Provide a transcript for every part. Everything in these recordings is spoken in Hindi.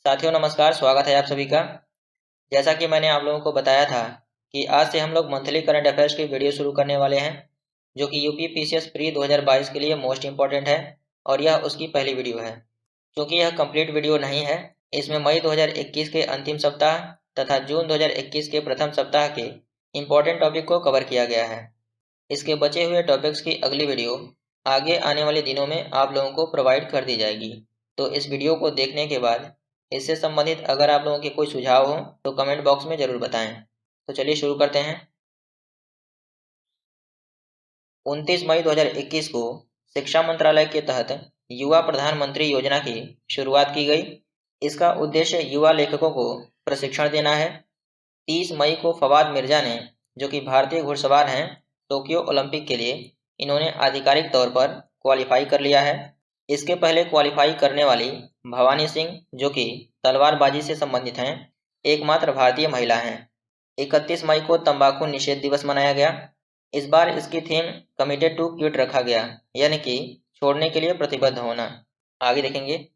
साथियों नमस्कार, स्वागत है आप सभी का। जैसा कि मैंने आप लोगों को बताया था कि आज से हम लोग मंथली करंट अफेयर्स की वीडियो शुरू करने वाले हैं, जो कि यूपी पीसीएस प्री 2022 के लिए मोस्ट इंपॉर्टेंट है और यह उसकी पहली वीडियो है। क्योंकि यह कंप्लीट वीडियो नहीं है, इसमें मई 2021 के अंतिम सप्ताह तथा जून 2021 के प्रथम सप्ताह के इम्पोर्टेंट टॉपिक को कवर किया गया है। इसके बचे हुए टॉपिक्स की अगली वीडियो आगे आने वाले दिनों में आप लोगों को प्रोवाइड कर दी जाएगी। तो इस वीडियो को देखने के बाद इससे संबंधित अगर आप लोगों के कोई सुझाव हो तो कमेंट बॉक्स में जरूर बताएं। तो चलिए शुरू करते हैं। 29 मई 2021 को शिक्षा मंत्रालय के तहत युवा प्रधानमंत्री योजना की शुरुआत की गई। इसका उद्देश्य युवा लेखकों को प्रशिक्षण देना है। 30 मई को फवाद मिर्जा ने, जो कि भारतीय घुड़सवार हैं, टोक्यो ओलंपिक के लिए इन्होंने आधिकारिक तौर पर क्वालिफाई कर लिया है। इसके पहले क्वालिफाई करने वाली भवानी सिंह, जो कि तलवारबाजी से संबंधित हैं, एकमात्र भारतीय महिला हैं। 31 मई को तंबाकू निषेध दिवस मनाया गया। इस बार इसकी थीम कमिटेड टू क्विट रखा गया, यानी कि छोड़ने के लिए प्रतिबद्ध होना। आगे देखेंगे।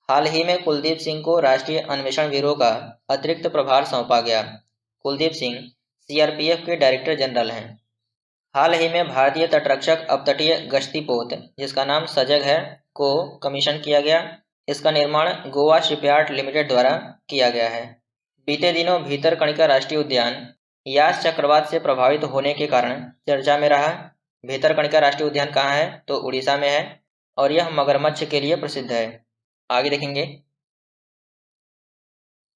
हाल ही में कुलदीप सिंह को राष्ट्रीय अन्वेषण ब्यूरो का अतिरिक्त प्रभार सौंपा गया। कुलदीप सिंह सीआरपीएफ के डायरेक्टर जनरल हैं। हाल ही में भारतीय तटरक्षक अपतटीय गश्ती पोत, जिसका नाम सजग है, को कमीशन किया गया। इसका निर्माण गोवा शिपयार्ड लिमिटेड द्वारा किया गया है। बीते दिनों भीतरकणिका राष्ट्रीय उद्यान यास चक्रवात से प्रभावित होने के कारण चर्चा में रहा। भीतरकणिका राष्ट्रीय उद्यान कहाँ है? तो उड़ीसा में है और यह मगरमच्छ के लिए प्रसिद्ध है। आगे देखेंगे।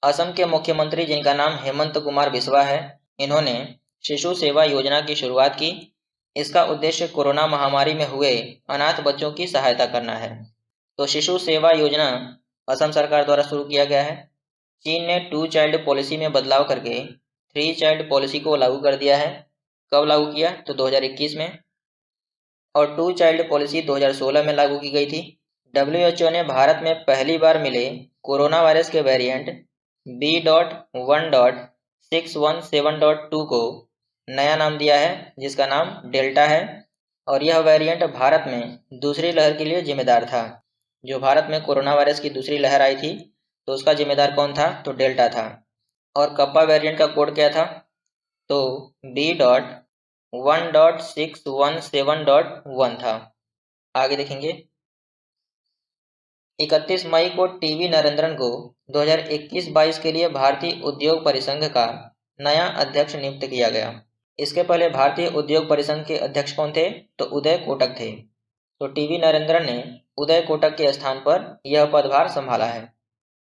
असम के मुख्यमंत्री, जिनका नाम हेमंत कुमार बिस्वा है, इन्होंने शिशु सेवा योजना की शुरुआत की। इसका उद्देश्य कोरोना महामारी में हुए अनाथ बच्चों की सहायता करना है। तो शिशु सेवा योजना असम सरकार द्वारा शुरू किया गया है। चीन ने 2 चाइल्ड पॉलिसी में बदलाव करके 3 चाइल्ड पॉलिसी को लागू कर दिया है। कब लागू किया? तो 2021 में। और 2 चाइल्ड पॉलिसी 2016 में लागू की गई थी। WHO ने भारत में पहली बार मिले कोरोना वायरस के वेरिएंट B.1.617.2 को नया नाम दिया है, जिसका नाम डेल्टा है। और यह वेरिएंट भारत में दूसरी लहर के लिए जिम्मेदार था। जो भारत में कोरोना वायरस की दूसरी लहर आई थी, तो उसका जिम्मेदार कौन था? तो डेल्टा था। और कप्पा वेरिएंट का कोड क्या था? तो B.1.617.1 था। आगे देखेंगे। 31 मई को टीवी नरेंद्रन को 2021-22 के लिए भारतीय उद्योग परिसंघ का नया अध्यक्ष नियुक्त किया गया। इसके पहले भारतीय उद्योग परिसंघ के अध्यक्ष कौन थे? तो उदय कोटक थे। तो टीवी नरेंद्रन ने उदय कोटक के स्थान पर यह पदभार संभाला है।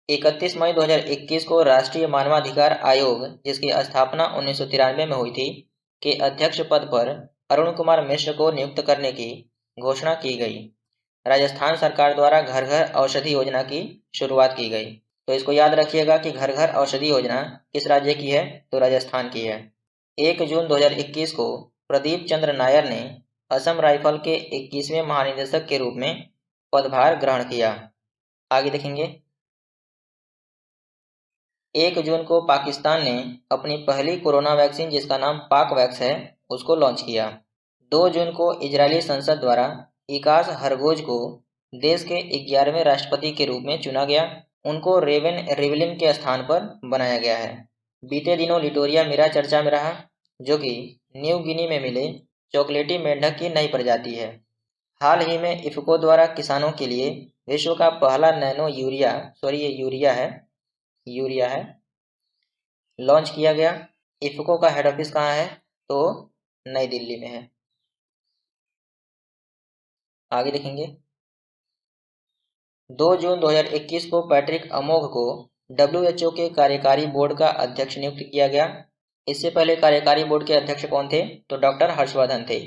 31 मई 2021 को राष्ट्रीय मानवाधिकार आयोग, जिसकी स्थापना 1993 में हुई थी, के अध्यक्ष पद पर अरुण कुमार मिश्र को नियुक्त करने की घोषणा की गई। राजस्थान सरकार द्वारा घर घर औषधि योजना की शुरुआत की गई। तो इसको याद रखिएगा कि घर घर औषधि योजना किस राज्य की है? तो राजस्थान की है। 1 जून 2021 को प्रदीप चंद्र नायर ने असम राइफल के 21वें महानिदेशक के रूप में पदभार ग्रहण किया। आगे देखेंगे। 1 जून को पाकिस्तान ने अपनी पहली कोरोना वैक्सीन, जिसका नाम पाकवैक्स है, उसको लॉन्च किया। 2 जून को इजरायली संसद द्वारा इकास हरगोज को देश के 11वें राष्ट्रपति के रूप में चुना गया। उनको रेवेन रिवलिन के स्थान पर बनाया गया है। बीते दिनों लिटोरिया मीरा चर्चा में रहा, जो कि न्यू गिनी में मिले चॉकलेटी मेंढक की नई प्रजाति है। हाल ही में इफको द्वारा किसानों के लिए विश्व का पहला नैनो यूरिया, ये यूरिया है, लॉन्च किया गया। इफको का हेड ऑफिस कहाँ है? तो नई दिल्ली में है। आगे देखेंगे। 2 जून 2021 को पैट्रिक अमोघ को WHO के कार्यकारी बोर्ड का अध्यक्ष नियुक्त किया गया। इससे पहले कार्यकारी बोर्ड के अध्यक्ष कौन थे? तो डॉक्टर हर्षवर्धन थे।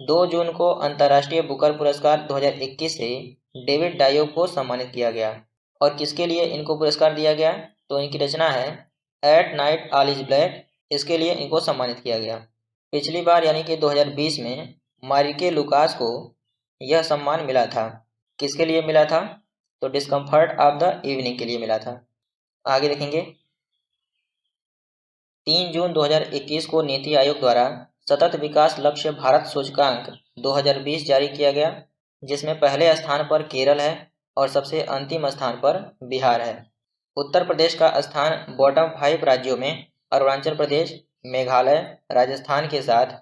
2 जून को अंतर्राष्ट्रीय बुकर पुरस्कार 2021 से डेविड डायोग को सम्मानित किया गया। और किसके लिए इनको पुरस्कार दिया गया? तो इनकी रचना है at night all is black, इसके लिए इनको सम्मानित किया गया। पिछली बार यानी कि 2020 में मारिके लुकास को यह सम्मान मिला था। किसके लिए मिला था? तो डिस्कम्फर्ट ऑफ द इवनिंग के लिए मिला था। आगे देखेंगे। 3 जून 2021 को नीति आयोग द्वारा सतत विकास लक्ष्य भारत सूचकांक 2020 जारी किया गया, जिसमें पहले स्थान पर केरल है और सबसे अंतिम स्थान पर बिहार है। उत्तर प्रदेश का स्थान बॉटम 5 राज्यों में अरुणाचल प्रदेश, मेघालय, राजस्थान के साथ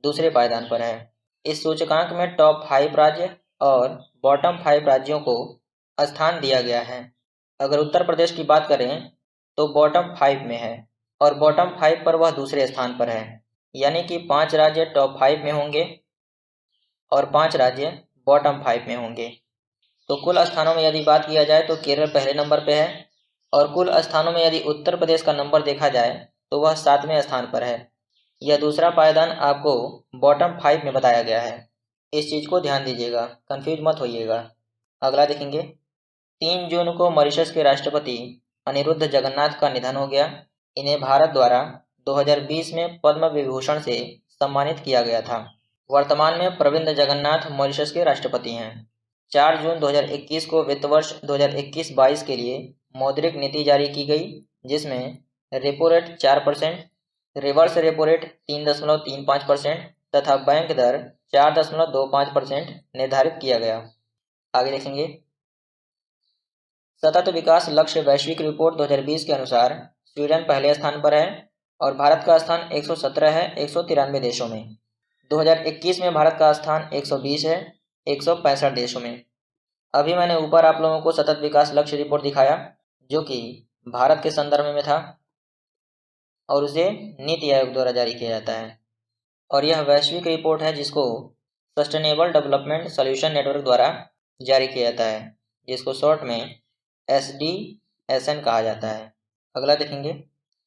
दूसरे पायदान पर है। इस सूचकांक में टॉप 5 राज्य और बॉटम 5 राज्यों को स्थान दिया गया है। अगर उत्तर प्रदेश की बात करें तो बॉटम 5 में है और बॉटम 5 पर वह दूसरे स्थान पर है, यानी कि 5 राज्य टॉप 5 में होंगे और 5 राज्य बॉटम 5 में होंगे। तो कुल स्थानों में यदि बात किया जाए तो केरल पहले नंबर पे है और कुल स्थानों में यदि उत्तर प्रदेश का नंबर देखा जाए तो वह 7वें स्थान पर है। यह दूसरा पायदान आपको बॉटम 5 में बताया गया है। इस चीज़ को ध्यान दीजिएगा, कंफ्यूज मत होइएगा। अगला देखेंगे, 3 जून को मॉरिशस के राष्ट्रपति अनिरुद्ध जगन्नाथ का निधन हो गया। इन्हें भारत द्वारा 2020 में पद्म विभूषण से सम्मानित किया गया था। वर्तमान में प्रविंद जगन्नाथ मॉरिशस के राष्ट्रपति हैं। 4 जून 2021 को वित्त वर्ष 2021-22 के लिए मौद्रिक नीति जारी की गई, जिसमें repo rate 4%, reverse repo rate 3.35% तथा बैंक दर 4.25% निर्धारित किया गया। आगे देखेंगे, सतत विकास लक्ष्य वैश्विक रिपोर्ट 2020 के अनुसार स्वीडन पहले स्थान पर है और भारत का स्थान 117 है 193 देशों में। 2021 में भारत का स्थान 120 है 165 देशों में। अभी मैंने ऊपर आप लोगों को सतत विकास लक्ष्य रिपोर्ट दिखाया जो कि भारत के संदर्भ में था और उसे नीति आयोग द्वारा जारी किया जाता है और यह वैश्विक रिपोर्ट है जिसको सस्टेनेबल डेवलपमेंट सॉल्यूशन नेटवर्क द्वारा जारी किया जाता है, जिसको शॉर्ट में SDSN कहा जाता है। अगला देखेंगे,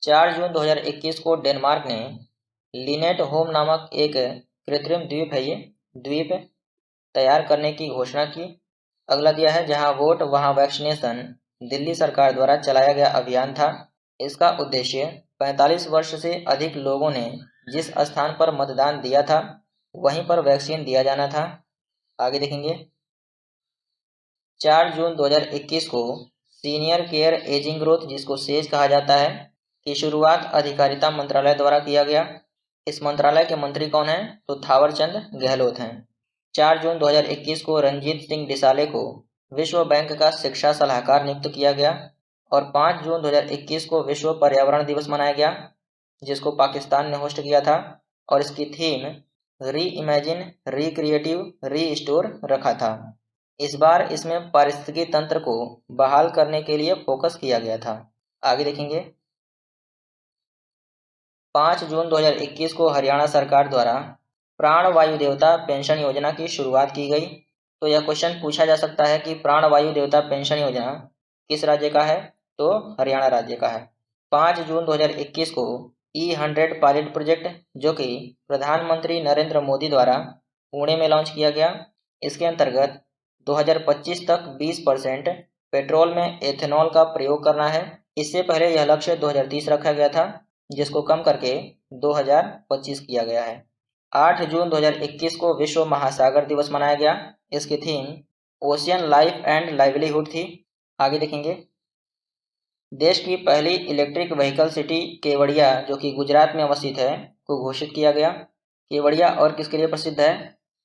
4 जून 2021 को डेनमार्क ने लिनेट होम नामक एक कृत्रिम द्वीप है ये द्वीप तैयार करने की घोषणा की। अगला दिया है, जहां वोट वहां वैक्सीनेशन दिल्ली सरकार द्वारा चलाया गया अभियान था। इसका उद्देश्य 45 वर्ष से अधिक लोगों ने जिस स्थान पर मतदान दिया था वहीं पर वैक्सीन दिया जाना था। आगे देखेंगे, 4 जून 2021 को सीनियर केयर एजिंग ग्रोथ, जिसको सेज कहा जाता है, की शुरुआत अधिकारिता मंत्रालय द्वारा किया गया। इस मंत्रालय के मंत्री कौन हैं? तो थावरचंद गहलोत हैं। 4 जून 2021 को रंजीत सिंह डिसाले को विश्व बैंक का शिक्षा सलाहकार नियुक्त किया गया और 5 जून 2021 को विश्व पर्यावरण दिवस मनाया गया, जिसको पाकिस्तान ने होस्ट किया था और इसकी थीम री इमेजिन, रिक्रिएटिव, रीस्टोर रखा था। इस बार इसमें पारिस्थितिकी तंत्र को बहाल करने के लिए फोकस किया गया था। आगे देखेंगे, 5 जून 2021 को हरियाणा सरकार द्वारा प्राण वायु देवता पेंशन योजना की शुरुआत की गई। तो यह क्वेश्चन पूछा जा सकता है कि प्राण वायु देवता पेंशन योजना किस राज्य का है? तो हरियाणा राज्य का है। 5 जून 2021 को E100 पायलट प्रोजेक्ट, जो कि प्रधानमंत्री नरेंद्र मोदी द्वारा पुणे में लॉन्च किया गया। इसके अंतर्गत 2025 तक 20% पेट्रोल में एथेनॉल का प्रयोग करना है। इससे पहले यह लक्ष्य 2030 रखा गया था, जिसको कम करके 2025 किया गया है। 8 जून 2021 को विश्व महासागर दिवस मनाया गया। इसकी theme ocean life and livelihood थी। आगे देखेंगे, देश की पहली इलेक्ट्रिक व्हीकल सिटी केवड़िया, जो कि गुजरात में अवस्थित है, को घोषित किया गया। केवड़िया और किसके लिए प्रसिद्ध है?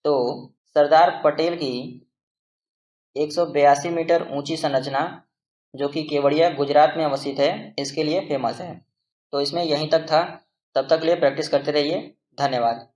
तो सरदार पटेल की 182 मीटर ऊंची संरचना, जो कि केवड़िया गुजरात में अवस्थित है, इसके लिए फेमस है। तो इसमें यहीं तक था। तब तक के लिए प्रैक्टिस करते रहिए। धन्यवाद।